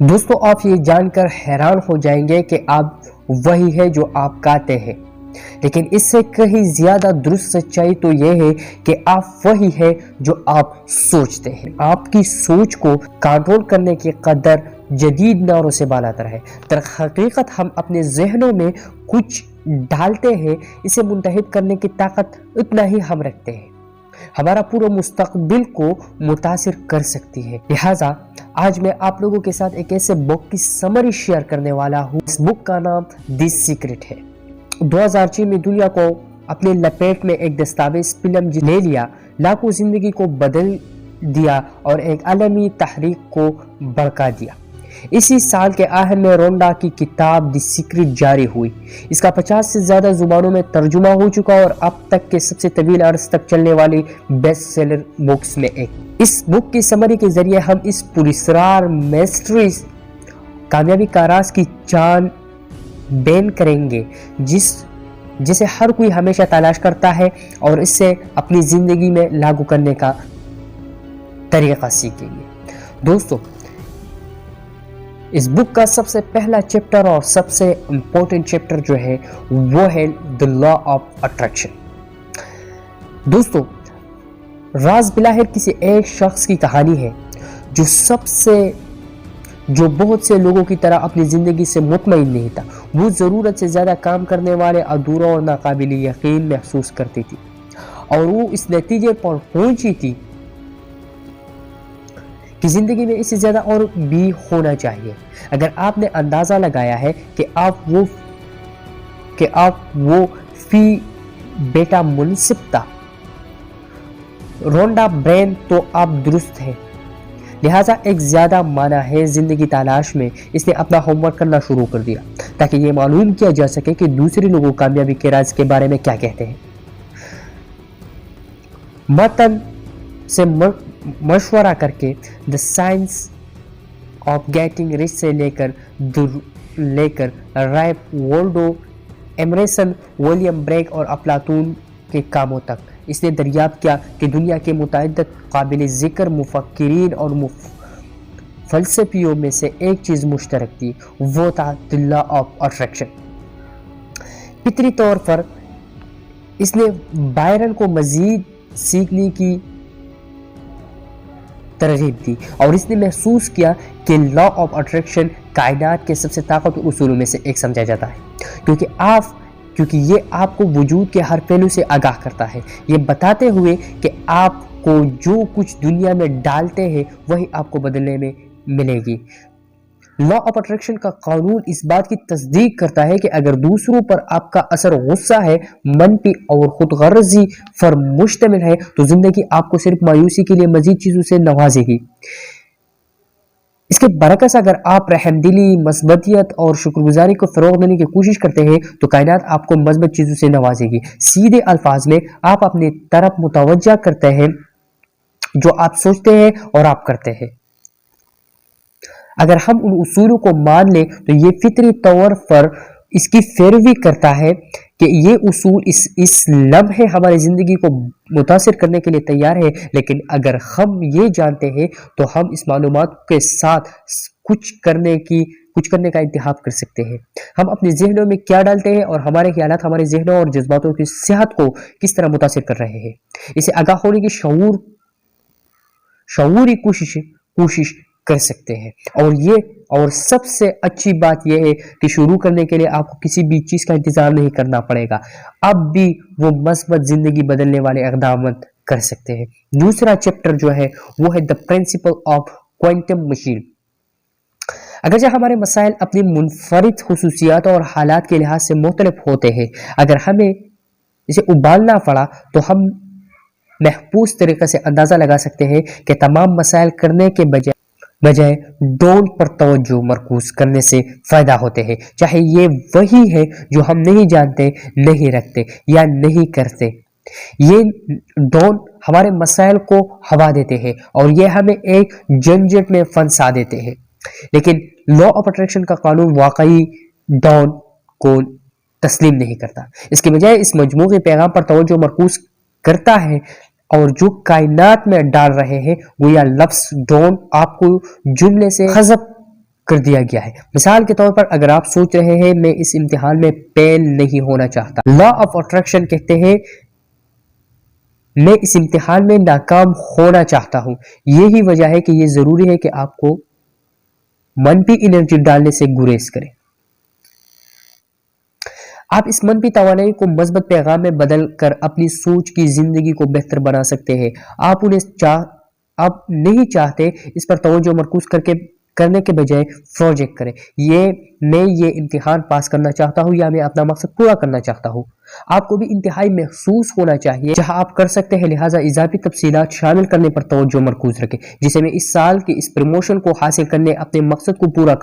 دوستو آپ یہ جان کر حیران ہو جائیں گے کہ آپ وہی ہے جو آپ کہتے ہیں، لیکن اس سے کہیں زیادہ درست سچائی تو یہ ہے کہ آپ وہی ہے جو آپ سوچتے ہیں۔ آپ کی سوچ کو کنٹرول کرنے کی قدر جدید ناروں سے بالاتر ہے۔ در حقیقت ہم اپنے ذہنوں میں کچھ ڈالتے ہیں، اسے منتخب کرنے کی طاقت اتنا ہی ہم رکھتے ہیں، ہمارا پورا مستقبل کو متاثر کر سکتی ہے۔ لہٰذا آج میں آپ لوگوں کے ساتھ ایک ایسے بک کی سمری شیئر کرنے والا ہوں۔ اس بک کا نام دی سیکرٹ ہے۔ 2006 میں دنیا کو اپنے لپیٹ میں ایک دستاویز فلم لے لیا، لاکھوں زندگی کو بدل دیا اور ایک عالمی تحریک کو بڑھا دیا۔ اسی سال کے آخر میں رونڈا کی کتاب دی سیکرٹ جاری ہوئی۔ اس کا 50 سے زیادہ زبانوں میں ترجمہ ہو چکا اور اب تک کے سب سے طویل عرص تک چلنے والی بیسٹ سیلر بکس میں ایک۔ اس بک کی سمری کے ذریعے ہم اس پراسرار میسٹری کامیابی کا راز کی جان بین کریں گے جسے ہر کوئی ہمیشہ تلاش کرتا ہے، اور اس سے اپنی زندگی میں لاگو کرنے کا طریقہ سیکھیں گے۔ دوستو، اس بک کا سب سے پہلا چیپٹر اور سب سے امپورٹنٹ چیپٹر جو ہے وہ ہے دی لا آف اٹریکشن۔ دوستو، راز بلاہر کسی ایک شخص کی کہانی ہے جو بہت سے لوگوں کی طرح اپنی زندگی سے مطمئن نہیں تھا۔ وہ ضرورت سے زیادہ کام کرنے والے، ادھورا اور ناقابل یقین محسوس کرتی تھی، اور وہ اس نتیجے پر پہنچی تھی کہ زندگی میں اس سے زیادہ اور بھی ہونا چاہیے۔ اگر آپ نے اندازہ لگایا ہے کہ آپ وہ فی بیٹا منصب تھا رونڈا برین، تو آپ درست ہیں۔ لہٰذا ایک زیادہ معنی ہے زندگی تلاش میں اس نے اپنا ہوم ورک کرنا شروع کر دیا تاکہ یہ معلوم کیا جا سکے کہ دوسرے لوگوں کامیابی کے راز کے بارے میں کیا کہتے ہیں۔ متن سے مشورہ کر کے دی سائنس آف گیٹنگ رچ سے لے کر ripe Waldo Emerson, William break اور افلاطون کے کاموں تک، اس نے دریافت کیا کہ دنیا کے متعدد قابل ذکر مفکرین اور فلسفیوں میں سے ایک چیز مشترک تھی، وہ تھا دی لا آف اٹریکشن۔ فطری طور پر اس نے بائرن کو مزید سیکھنے کی ترغیب دی، اور اس نے محسوس کیا کہ لا آف اٹریکشن کائنات کے سب سے طاقتور اصولوں میں سے ایک سمجھا جاتا ہے، کیونکہ یہ آپ کو وجود کے ہر پہلو سے آگاہ کرتا ہے، یہ بتاتے ہوئے کہ آپ کو جو کچھ دنیا میں ڈالتے ہیں وہی آپ کو بدلنے میں ملے گی۔ لا آف اٹریکشن کا قانون اس بات کی تصدیق کرتا ہے کہ اگر دوسروں پر آپ کا اثر غصہ ہے، منفی اور خود غرضی پر مشتمل ہے، تو زندگی آپ کو صرف مایوسی کے لیے مزید چیزوں سے نوازے گی۔ اس کے برعکس اگر آپ رحم دلی، مثبتیت اور شکر گزاری کو فروغ دینے کی کوشش کرتے ہیں تو کائنات آپ کو مثبت چیزوں سے نوازے گی۔ سیدھے الفاظ میں آپ اپنی طرف متوجہ کرتے ہیں جو آپ سوچتے ہیں اور آپ کرتے ہیں۔ اگر ہم ان اصولوں کو مان لیں تو یہ فطری طور پر اس کی پیروی کرتا ہے کہ یہ اصول اس لمحے ہماری زندگی کو متاثر کرنے کے لیے تیار ہے، لیکن اگر ہم یہ جانتے ہیں تو ہم اس معلومات کے ساتھ کچھ کرنے کا انتخاب کر سکتے ہیں۔ ہم اپنے ذہنوں میں کیا ڈالتے ہیں اور ہمارے خیالات ہمارے ذہنوں اور جذباتوں کی صحت کو کس طرح متاثر کر رہے ہیں، اسے آگاہ ہونے کی شعوری کوشش کر سکتے ہیں۔ اور سب سے اچھی بات یہ ہے کہ شروع کرنے کے لیے آپ کو کسی بھی چیز کا انتظار نہیں کرنا پڑے گا، اب بھی وہ مثبت زندگی بدلنے والے اقدامات کر سکتے ہیں۔ دوسرا چیپٹر جو ہے وہ ہے دی پرنسپل آف کوانٹم مشین۔ اگرچہ ہمارے مسائل اپنی منفرد خصوصیات اور حالات کے لحاظ سے مختلف ہوتے ہیں، اگر ہمیں اسے ابالنا پڑا تو ہم محفوظ طریقے سے اندازہ لگا سکتے ہیں کہ تمام مسائل کرنے کے بجائے ڈونٹ پر توجہ مرکوز کرنے سے فائدہ ہوتے ہیں، چاہے یہ وہی ہے جو ہم نہیں جانتے، نہیں رکھتے یا نہیں کرتے۔ یہ ڈون ہمارے مسائل کو ہوا دیتے ہیں اور یہ ہمیں ایک جھنجٹ میں پھنسا دیتے ہیں، لیکن لا آف اٹریکشن کا قانون واقعی ڈون کو تسلیم نہیں کرتا، اس کے بجائے اس مجموعی پیغام پر توجہ مرکوز کرتا ہے، اور جو کائنات میں ڈال رہے ہیں گویا لفظ ڈون آپ کو جملے سے حذف کر دیا گیا ہے۔ مثال کے طور پر اگر آپ سوچ رہے ہیں میں اس امتحان میں فیل نہیں ہونا چاہتا، لا آف اٹریکشن کہتے ہیں میں اس امتحان میں ناکام ہونا چاہتا ہوں۔ یہی وجہ ہے کہ یہ ضروری ہے کہ آپ کو منفی انرجی ڈالنے سے گریز کریں۔ آپ اس منفی توانائی کو مثبت پیغام میں بدل کر اپنی سوچ کی زندگی کو بہتر بنا سکتے ہیں۔ آپ نہیں چاہتے اس پر توجہ مرکوز کرنے کے بجائے پروجیکٹ کریں، میں یہ امتحان پاس کرنا چاہتا ہوں یا میں اپنا مقصد پورا کرنا چاہتا ہوں۔ آپ کو بھی انتہائی محسوس ہونا چاہیے جہاں آپ کر سکتے ہیں، لہٰذا اضافی تفصیلات شامل کرنے پر توجہ مرکوز رکھیں، جسے میں اس سال کی اس پروموشن کو حاصل کرنے اپنے مقصد کو پورا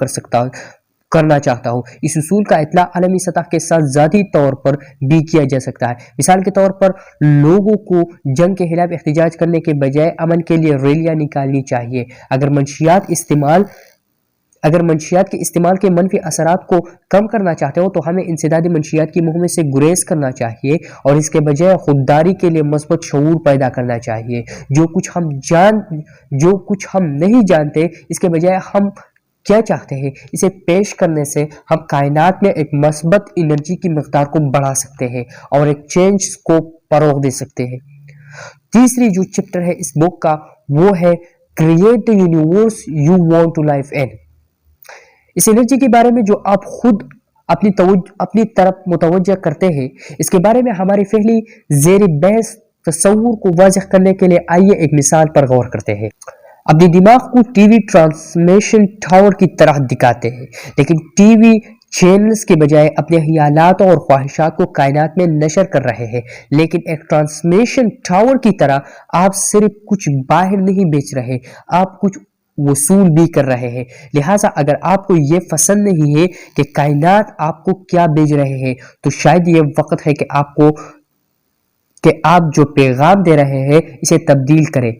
کرنا چاہتا ہوں۔ اس اصول کا اطلاع عالمی سطح کے ساتھ ذاتی طور پر بھی کیا جا سکتا ہے۔ مثال کے طور پر لوگوں کو جنگ کے خلاف احتجاج کرنے کے بجائے امن کے لیے ریلیاں نکالنی چاہیے۔ اگر منشیات کے استعمال کے منفی اثرات کو کم کرنا چاہتے ہو تو ہمیں انسدادی منشیات کی مہم سے گریز کرنا چاہیے اور اس کے بجائے خودداری کے لیے مثبت شعور پیدا کرنا چاہیے۔ جو کچھ ہم نہیں جانتے اس کے بجائے ہم کیا چاہتے ہیں، اسے پیش کرنے سے ہم کائنات میں ایک مثبت انرجی کی مقدار کو بڑھا سکتے ہیں اور ایک چینج کو فروغ دے سکتے ہیں۔ تیسری جو چیپٹر ہے اس بک کا وہ ہے create the universe you want to life in. اس انرجی کے بارے میں جو آپ خود اپنی طرف متوجہ کرتے ہیں، اس کے بارے میں ہماری پہلی زیر بحث تصور کو واضح کرنے کے لیے آئیے ایک مثال پر غور کرتے ہیں۔ اپنی دماغ کو ٹی وی ٹرانسمیشن ٹاور کی طرح دکھاتے ہیں، لیکن ٹی وی چینلز کے بجائے اپنے خیالات اور خواہشات کو کائنات میں نشر کر رہے ہیں۔ لیکن ایک ٹرانسمیشن ٹاور کی طرح آپ صرف کچھ باہر نہیں بیچ رہے، آپ کچھ وصول بھی کر رہے ہیں۔ لہٰذا اگر آپ کو یہ پسند نہیں ہے کہ کائنات آپ کو کیا بھیج رہے ہیں تو شاید یہ وقت ہے کہ آپ جو پیغام دے رہے ہیں اسے تبدیل کریں۔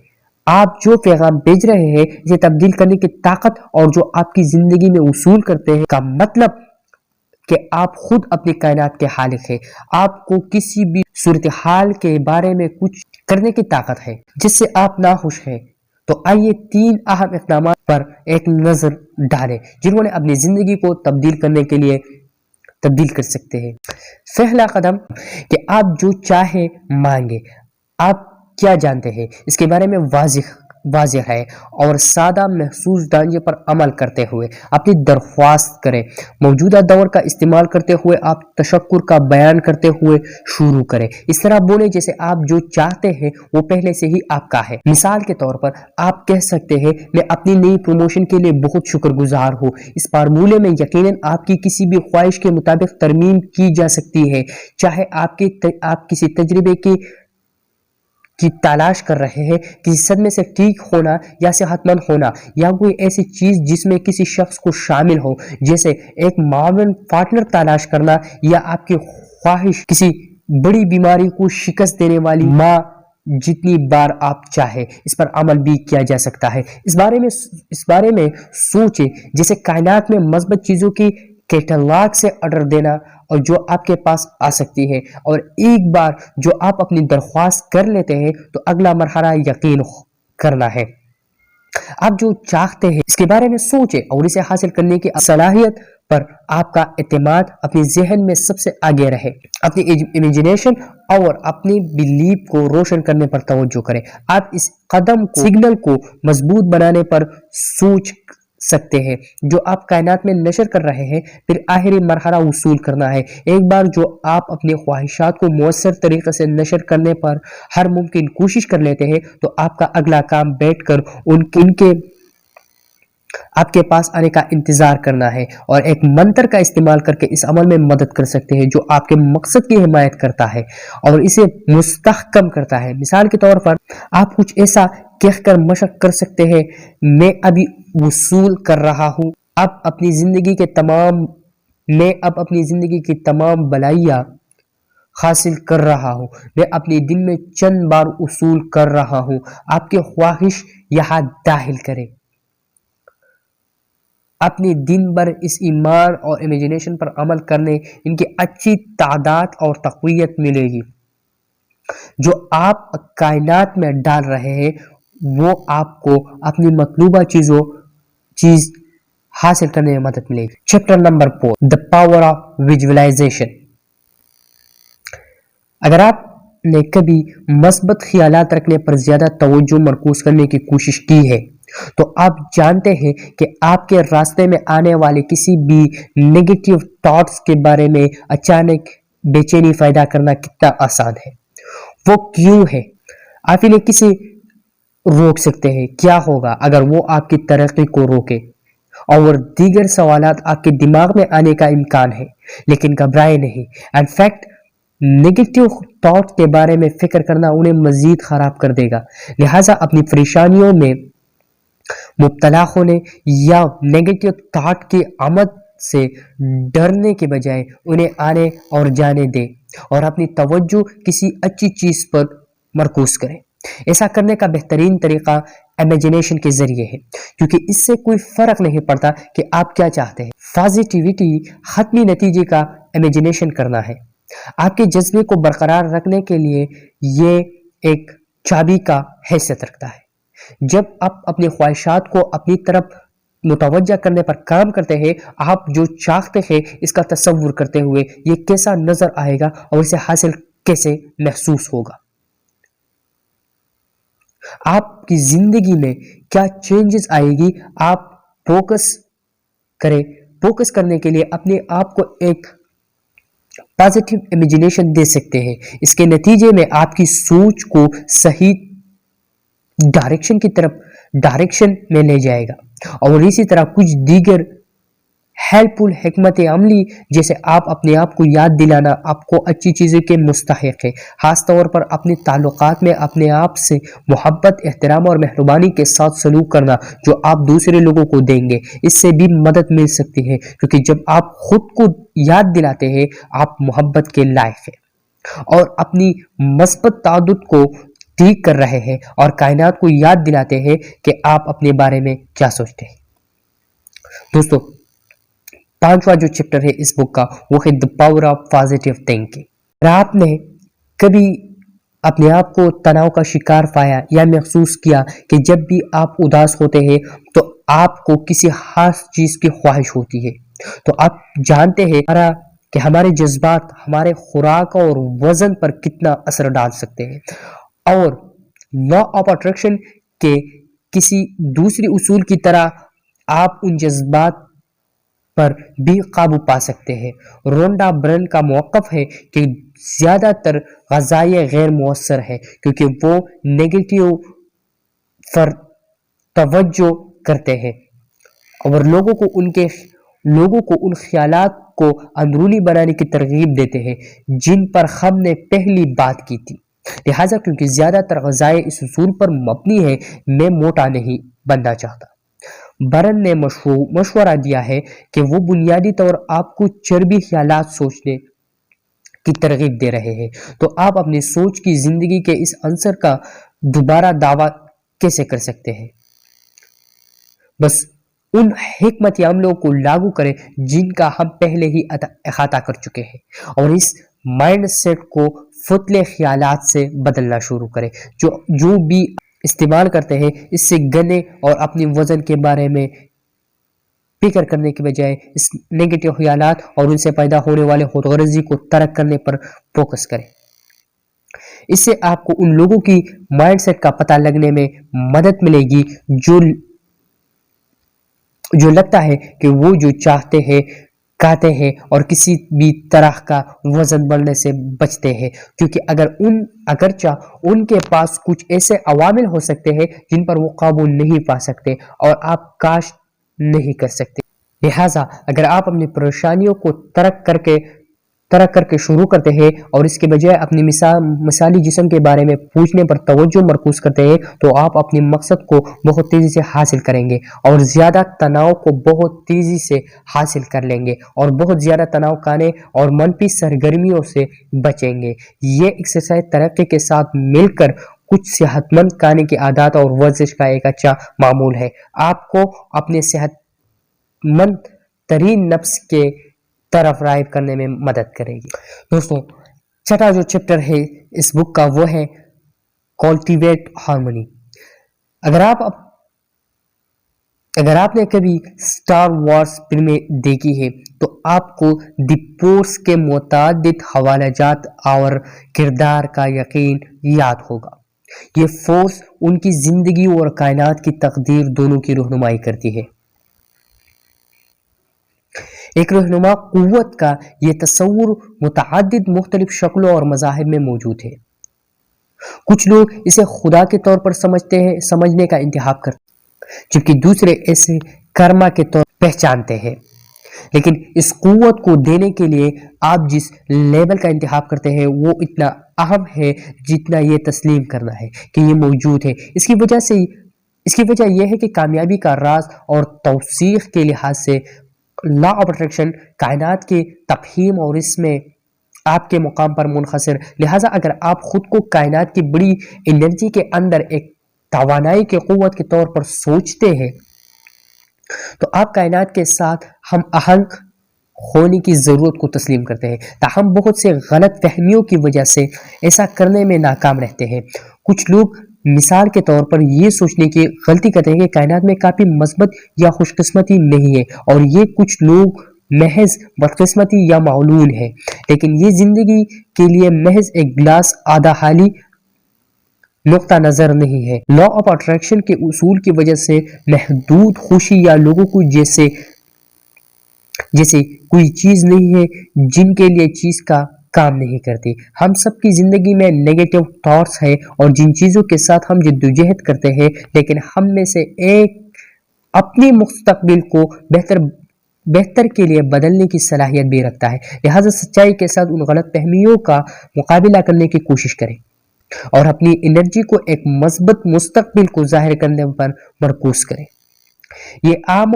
آپ جو پیغام بھیج رہے ہیں اسے تبدیل کرنے کی طاقت اور جو آپ کی زندگی میں وصول کرتے ہیں کا مطلب کہ آپ خود اپنی کائنات کے خالق ہیں۔ آپ کو کسی بھی صورتحال کے بارے میں کچھ کرنے کی طاقت ہے جس سے آپ ناخوش ہیں۔ تو آئیے 3 اہم اقدامات پر ایک نظر ڈالیں جنہوں نے اپنی زندگی کو تبدیل کر سکتے ہیں۔ پہلا قدم کہ آپ جو چاہیں مانگیں۔ آپ کیا جانتے ہیں اس کے بارے میں واضح ہے اور سادہ محسوس ڈھانچے پر عمل کرتے ہوئے اپنی درخواست کریں۔ موجودہ دور کا استعمال کرتے ہوئے آپ تشکر کا بیان کرتے ہوئے شروع کریں۔ اس طرح بولیں جیسے آپ جو چاہتے ہیں وہ پہلے سے ہی آپ کا ہے۔ مثال کے طور پر آپ کہہ سکتے ہیں میں اپنی نئی پروموشن کے لیے بہت شکر گزار ہوں۔ اس فارمولے میں یقیناً آپ کی کسی بھی خواہش کے مطابق ترمیم کی جا سکتی ہے، چاہے آپ کسی تجربے کی تلاش کر رہے ہیں، کسی صدمے سے ٹھیک ہونا یا صحت مند ہونا، یا کوئی ایسی چیز جس میں کسی شخص کو شامل ہو جیسے ایک معاون پارٹنر تلاش کرنا، یا آپ کی خواہش کسی بڑی بیماری کو شکست دینے والی ماں۔ جتنی بار آپ چاہیں اس پر عمل بھی کیا جا سکتا ہے۔ اس بارے میں سوچیں جیسے کائنات میں مثبت چیزوں کی کیٹلاگ سے آرڈر دینا اور جو آپ کے پاس آ سکتی ہے، اور ایک بار جو آپ اپنی درخواست کر لیتے ہیں تو اگلا مرحلہ یقین کرنا ہے۔ آپ جو چاہتے ہیں اس کے بارے میں سوچیں اور اسے حاصل کرنے کی صلاحیت پر آپ کا اعتماد اپنے ذہن میں سب سے آگے رہے۔ اپنی امیجنیشن اور اپنی بیلیف کو روشن کرنے پر توجہ کریں۔ آپ اس قدم کو سگنل کو مضبوط بنانے پر سوچ سکتے ہیں جو آپ کائنات میں نشر کر رہے ہیں۔ پھر آخری مرحلہ وصول کرنا ہے۔ ایک بار جو آپ اپنی خواہشات کو مؤثر طریقے سے نشر کرنے پر ہر ممکن کوشش کر لیتے ہیں تو آپ کا اگلا کام بیٹھ کر ان کے آپ کے پاس آنے کا انتظار کرنا ہے اور ایک منتر کا استعمال کر کے اس عمل میں مدد کر سکتے ہیں جو آپ کے مقصد کی حمایت کرتا ہے اور اسے مستحکم کرتا ہے۔ مثال کے طور پر آپ کچھ ایسا کہہ کر مشق کر سکتے ہیں، میں ابھی وصول کر رہا ہوں، اب اپنی زندگی کی تمام بھلائیاں حاصل کر رہا ہوں، میں اپنے دن میں چند بار وصول کر رہا ہوں۔ آپ کی خواہش یہاں داخل کریں۔ اپنے دن بھر اس ایمان اور امیجنیشن پر عمل کرنے ان کی اچھی تعداد اور تقویت ملے گی۔ جو آپ کائنات میں ڈال رہے ہیں وہ آپ کو اپنی مطلوبہ چیز حاصل کرنے میں مدد ملے گی۔ Chapter number 4 the power of visualisation. اگر آپ نے کبھی مثبت خیالات رکھنے پر زیادہ توجہ مرکوز کرنے کی کوشش کی ہے تو آپ جانتے ہیں کہ آپ کے راستے میں آنے والے کسی بھی نیگیٹو تھاٹس کے بارے میں اچانک بے چینی پیدا کرنا کتنا آسان ہے۔ وہ کیوں ہے؟ آپ انہیں کسی روک سکتے ہیں؟ کیا ہوگا اگر وہ آپ کی ترقی کو روکے؟ اور دیگر سوالات آپ کے دماغ میں آنے کا امکان ہے، لیکن گھبرائے نہیں۔ ان فیکٹ نیگیٹو تھاٹ کے بارے میں فکر کرنا انہیں مزید خراب کر دے گا، لہٰذا اپنی پریشانیوں میں مبتلا ہونے یا نیگیٹو تھاٹ کی آمد سے ڈرنے کے بجائے انہیں آنے اور جانے دیں اور اپنی توجہ کسی اچھی چیز پر مرکوز کریں۔ ایسا کرنے کا بہترین طریقہ امیجنیشن کے ذریعے ہے، کیونکہ اس سے کوئی فرق نہیں پڑتا کہ آپ کیا چاہتے ہیں۔ پازیٹیوٹی حتمی نتیجے کا امیجنیشن کرنا ہے۔ آپ کے جذبے کو برقرار رکھنے کے لیے یہ ایک چابی کا حیثیت رکھتا ہے۔ جب آپ اپنی خواہشات کو اپنی طرف متوجہ کرنے پر کام کرتے ہیں، آپ جو چاہتے ہیں اس کا تصور کرتے ہوئے یہ کیسا نظر آئے گا اور اسے حاصل کیسے محسوس ہوگا۔ آپ کی زندگی میں کیا چینجز آئے گی؟ آپ فوکس کرنے کے لیے اپنے آپ کو ایک پازیٹیو امیجنیشن دے سکتے ہیں۔ اس کے نتیجے میں آپ کی سوچ کو صحیح ڈائریکشن میں لے جائے گا، اور اسی طرح کچھ دیگر ہیلپ فل حکمت عملی جیسے آپ اپنے آپ کو یاد دلانا آپ کو اچھی چیزوں کے مستحق ہے، خاص طور پر اپنے تعلقات میں اپنے آپ سے محبت، احترام اور مہربانی کے ساتھ سلوک کرنا جو آپ دوسرے لوگوں کو دیں گے، اس سے بھی مدد مل سکتی ہے، کیونکہ جب آپ خود کو یاد دلاتے ہیں آپ محبت کے لائق ہیں اور اپنی مثبت تعدد کو ٹھیک کر رہے ہیں اور کائنات کو یاد دلاتے ہیں کہ آپ اپنے بارے میں کیا سوچتے ہیں۔ دوستو، 5واں جو چیپٹر ہے اس بک کا وہ ہے the power of positive thinking. اگر آپ نے کبھی اپنے آپ کو تناؤ کا شکار پایا یا محسوس کیا کہ جب بھی آپ اداس ہوتے ہیں تو آپ کو کسی خاص چیز کی خواہش ہوتی ہے، تو آپ جانتے ہیں کہ ہمارے جذبات ہمارے خوراک اور وزن پر کتنا اثر ڈال سکتے ہیں، اور لا آف اٹریکشن کے کسی دوسری اصول کی طرح آپ ان جذبات پر بھی قابو پا سکتے ہیں۔ رونڈا برن کا موقف ہے کہ زیادہ تر غذائیں غیر مؤثر ہے کیونکہ وہ نیگیٹو پر توجہ کرتے ہیں اور لوگوں کو ان خیالات کو اندرونی بنانے کی ترغیب دیتے ہیں جن پر ہم نے پہلی بات کی تھی۔ لہٰذا کیونکہ زیادہ تر غذائیں اس اصول پر مبنی ہے، میں موٹا نہیں بننا چاہتا۔ برن نے مشورہ دیا ہے کہ وہ بنیادی طور آپ کو چربی خیالات سوچنے کی ترغیب دے رہے ہیں، تو آپ اپنی سوچ کی زندگی کے اس عنصر کا دوبارہ دعویٰ کیسے کر سکتے ہیں؟ بس ان حکمت عملوں کو لاگو کریں جن کا ہم پہلے ہی احاطہ کر چکے ہیں، اور اس مائنڈ سیٹ کو فتلے خیالات سے بدلنا شروع کریں جو بھی استعمال کرتے ہیں اس سے گنے اور اپنی وزن کے بارے میں فکر کرنے کے بجائے اس نیگیٹو خیالات اور ان سے پیدا ہونے والے خود غرضی کو ترک کرنے پر فوکس کریں۔ اس سے آپ کو ان لوگوں کی مائنڈ سیٹ کا پتہ لگنے میں مدد ملے گی جو لگتا ہے کہ وہ جو چاہتے ہیں کہتے ہیں اور کسی بھی طرح کا وزن بڑھنے سے بچتے ہیں، کیونکہ اگرچہ ان کے پاس کچھ ایسے عوامل ہو سکتے ہیں جن پر وہ قابو نہیں پا سکتے اور آپ کاش نہیں کر سکتے۔ لہٰذا اگر آپ اپنی پریشانیوں کو ترک کر کے شروع کرتے ہیں اور اس کے بجائے اپنی مثالی جسم کے بارے میں پوچھنے پر توجہ مرکوز کرتے ہیں تو آپ اپنے مقصد کو بہت تیزی سے حاصل کریں گے اور زیادہ تناؤ کو بہت تیزی سے حاصل کر لیں گے اور بہت زیادہ تناؤ کھانے اور منفی سرگرمیوں سے بچیں گے۔ یہ ایکسرسائز ترقی کے ساتھ مل کر کچھ صحت مند کھانے کی عادات اور ورزش کا ایک اچھا معمول ہے، آپ کو اپنے صحت مند ترین نفس کے طرف راغب کرنے میں مدد کرے گی۔ دوستوں، چھٹا جو چیپٹر ہے اس بک کا وہ ہے کلٹیویٹ ہارمونی۔ اگر آپ اگر آپ نے کبھی سٹار وارز فلمیں دیکھی ہے تو آپ کو دی فورس کے متعدد حوالہ جات اور کردار کا یقین یاد ہوگا۔ یہ فورس ان کی زندگی اور کائنات کی تقدیر دونوں کی رہنمائی کرتی ہے۔ ایک رہنما قوت کا یہ تصور متعدد مختلف شکلوں اور مذاہب میں موجود ہے۔ کچھ لوگ اسے خدا کے طور پر سمجھنے کا انتخاب کرتے ہیں، جبکہ دوسرے اسے کرما کے طور پر پہچانتے ہیں۔ لیکن اس قوت کو دینے کے لیے آپ جس لیبل کا انتخاب کرتے ہیں وہ اتنا اہم ہے جتنا یہ تسلیم کرنا ہے کہ یہ موجود ہے۔ اس کی وجہ یہ ہے کہ کامیابی کا راز اور توثیق کے لحاظ سے لا آف اٹریکشن کائنات کی تفہیم اور اس میں آپ کے مقام پر منحصر۔ لہٰذا اگر آپ خود کو کائنات کی بڑی انرجی کے اندر ایک توانائی کی قوت کے طور پر سوچتے ہیں تو آپ کائنات کے ساتھ ہم آہنگ ہونے کی ضرورت کو تسلیم کرتے ہیں، تاہم بہت سے غلط فہمیوں کی وجہ سے ایسا کرنے میں ناکام رہتے ہیں۔ کچھ لوگ مثال کے طور پر یہ سوچنے کی غلطی کرتے ہیں کہ کائنات میں کافی مثبت یا خوش قسمتی نہیں ہے، اور یہ کچھ لوگ محض بدقسمتی یا معلول ہے۔ لیکن یہ زندگی کے لیے محض ایک گلاس آدھا خالی نقطہ نظر نہیں ہے۔ لا آف اٹریکشن کے اصول کی وجہ سے محدود خوشی یا لوگوں کو جیسے کوئی چیز نہیں ہے جن کے لیے چیز کا کام نہیں کرتی۔ ہم سب کی زندگی میں نیگیٹو تھاٹس ہیں اور جن چیزوں کے ساتھ ہم جدوجہد کرتے ہیں، لیکن ہم میں سے ایک اپنی مستقبل کو بہتر کے لیے بدلنے کی صلاحیت بھی رکھتا ہے۔ لہٰذا سچائی کے ساتھ ان غلط فہمیوں کا مقابلہ کرنے کی کوشش کریں اور اپنی انرجی کو ایک مثبت مستقبل کو ظاہر کرنے پر مرکوز کریں۔ یہ عام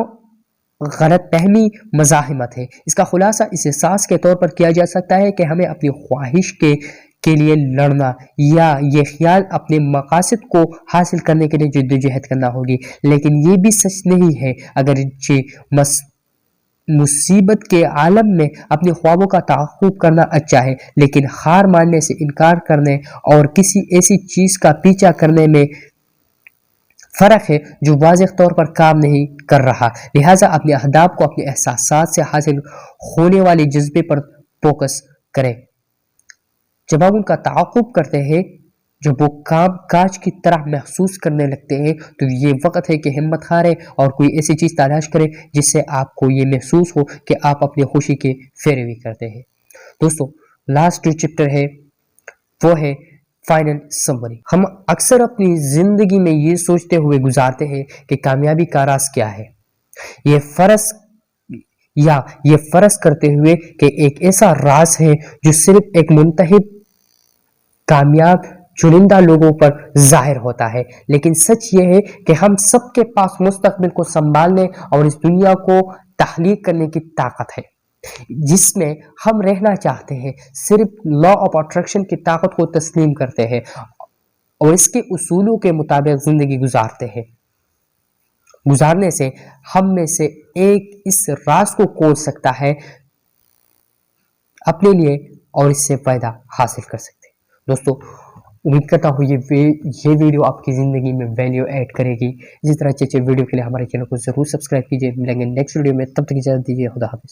غلط فہمی مزاحمت ہے۔ اس کا خلاصہ اس احساس کے طور پر کیا جا سکتا ہے کہ ہمیں اپنی خواہش کے لیے لڑنا یا یہ خیال اپنے مقاصد کو حاصل کرنے کے لیے جدوجہد کرنا ہوگی، لیکن یہ بھی سچ نہیں ہے۔ اگرچہ مصیبت کے عالم میں اپنے خوابوں کا تحقق کرنا اچھا ہے، لیکن ہار ماننے سے انکار کرنے اور کسی ایسی چیز کا پیچھا کرنے میں فرق ہے جو واضح طور پر کام نہیں کر رہا۔ لہٰذا اپنے اہداف کو اپنے احساسات سے حاصل ہونے والے جذبے پر فوکس کریں۔ جب آپ ان کا تعاقب کرتے ہیں، جب وہ کام کاج کی طرح محسوس کرنے لگتے ہیں، تو یہ وقت ہے کہ ہمت ہارے اور کوئی ایسی چیز تلاش کریں جس سے آپ کو یہ محسوس ہو کہ آپ اپنی خوشی کی پیروی کرتے ہیں۔ دوستو، لاسٹ جو چیپٹر ہے وہ ہے فائنل سمری۔ ہم اکثر اپنی زندگی میں یہ سوچتے ہوئے گزارتے ہیں کہ کامیابی کا راز کیا ہے، یہ فرض کرتے ہوئے کہ ایک ایسا راز ہے جو صرف ایک منتخب کامیاب چنندہ لوگوں پر ظاہر ہوتا ہے۔ لیکن سچ یہ ہے کہ ہم سب کے پاس مستقبل کو سنبھالنے اور اس دنیا کو تخلیق کرنے کی طاقت ہے جس میں ہم رہنا چاہتے ہیں۔ صرف لا آف اٹریکشن کی طاقت کو تسلیم کرتے ہیں اور اس کے اصولوں کے مطابق زندگی گزارنے سے ہم میں سے ایک اس راز کو کھول سکتا ہے اپنے لیے اور اس سے فائدہ حاصل کر سکتے ہیں۔ دوستو، امید کرتا ہوں یہ ویڈیو آپ کی زندگی میں ویلیو ایڈ کرے گی۔ اسی طرح اچھے ویڈیو کے لیے ہمارے چینل کو ضرور سبسکرائب کیجیے۔ ملیں گے نیکسٹ ویڈیو میں، تب تک اجازت دیجیے۔ خدا حافظ۔